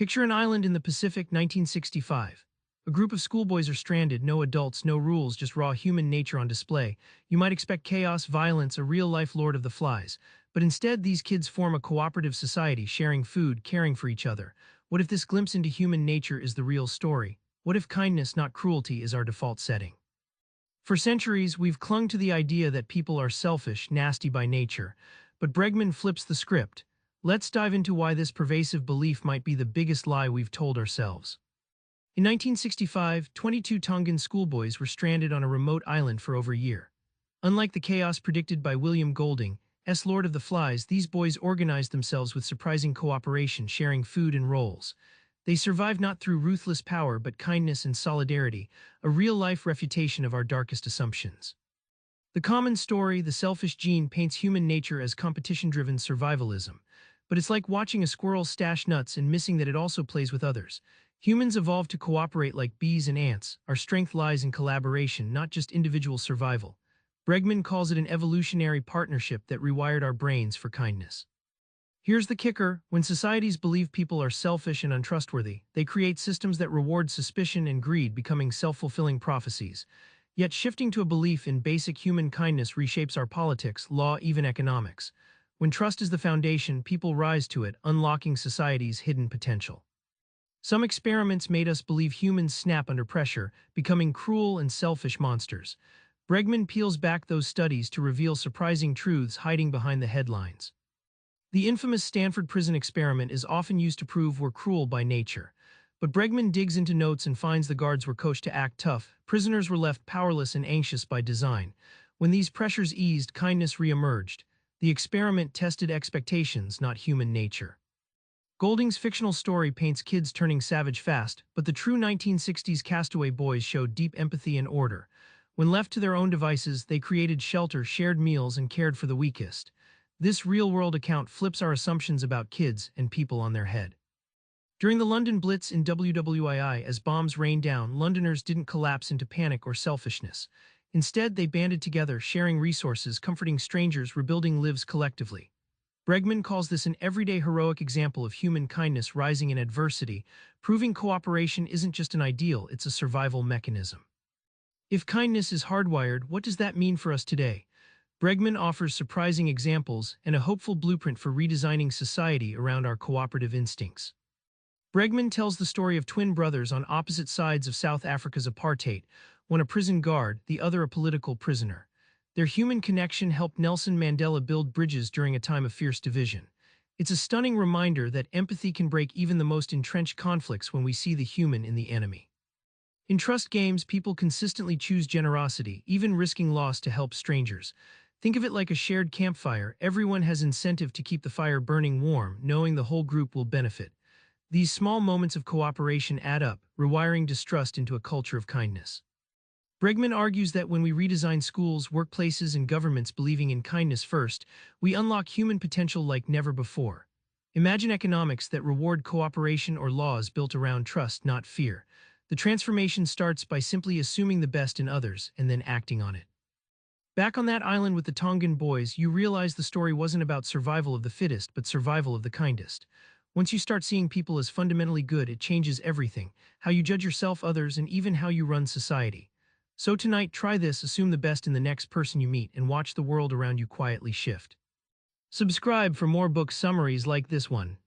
Picture an island in the Pacific, 1965. A group of schoolboys are stranded, no adults, no rules, just raw human nature on display. You might expect chaos, violence, a real-life Lord of the Flies. But instead, these kids form a cooperative society, sharing food, caring for each other. What if this glimpse into human nature is the real story? What if kindness, not cruelty, is our default setting? For centuries, we've clung to the idea that people are selfish, nasty by nature. But Bregman flips the script. Let's dive into why this pervasive belief might be the biggest lie we've told ourselves. In 1965, 22 Tongan schoolboys were stranded on a remote island for over a year. Unlike the chaos predicted by William Golding's Lord of the Flies, these boys organized themselves with surprising cooperation, sharing food and roles. They survived not through ruthless power but kindness and solidarity, a real-life refutation of our darkest assumptions. The common story, the selfish gene, paints human nature as competition-driven survivalism. But it's like watching a squirrel stash nuts and missing that it also plays with others. Humans evolved to cooperate like bees and ants. Our strength lies in collaboration, not just individual survival. Bregman calls it an evolutionary partnership that rewired our brains for kindness. Here's the kicker: when societies believe people are selfish and untrustworthy, they create systems that reward suspicion and greed, becoming self-fulfilling prophecies. Yet shifting to a belief in basic human kindness reshapes our politics, law, even economics. When trust is the foundation, people rise to it, unlocking society's hidden potential. Some experiments made us believe humans snap under pressure, becoming cruel and selfish monsters. Bregman peels back those studies to reveal surprising truths hiding behind the headlines. The infamous Stanford prison experiment is often used to prove we're cruel by nature. But Bregman digs into notes and finds the guards were coached to act tough. Prisoners were left powerless and anxious by design. When these pressures eased, kindness re-emerged. The experiment tested expectations, not human nature. Golding's fictional story paints kids turning savage fast, but the true 1960s castaway boys showed deep empathy and order. When left to their own devices, they created shelter, shared meals, and cared for the weakest. This real-world account flips our assumptions about kids and people on their head. During the London Blitz in WWII, as bombs rained down, Londoners didn't collapse into panic or selfishness. Instead, they banded together, sharing resources, comforting strangers, rebuilding lives collectively. Bregman calls this an everyday heroic example of human kindness rising in adversity, proving cooperation isn't just an ideal, it's a survival mechanism. If kindness is hardwired, what does that mean for us today? Bregman offers surprising examples and a hopeful blueprint for redesigning society around our cooperative instincts. Bregman tells the story of twin brothers on opposite sides of South Africa's apartheid, one a prison guard, the other a political prisoner. Their human connection helped Nelson Mandela build bridges during a time of fierce division. It's a stunning reminder that empathy can break even the most entrenched conflicts when we see the human in the enemy. In trust games, people consistently choose generosity, even risking loss to help strangers. Think of it like a shared campfire. Everyone has incentive to keep the fire burning warm, knowing the whole group will benefit. These small moments of cooperation add up, rewiring distrust into a culture of kindness. Bregman argues that when we redesign schools, workplaces, and governments believing in kindness first, we unlock human potential like never before. Imagine economics that reward cooperation or laws built around trust, not fear. The transformation starts by simply assuming the best in others and then acting on it. Back on that island with the Tongan boys, you realize the story wasn't about survival of the fittest, but survival of the kindest. Once you start seeing people as fundamentally good, it changes everything: how you judge yourself, others, and even how you run society. So tonight, try this: assume the best in the next person you meet and watch the world around you quietly shift. Subscribe for more book summaries like this one.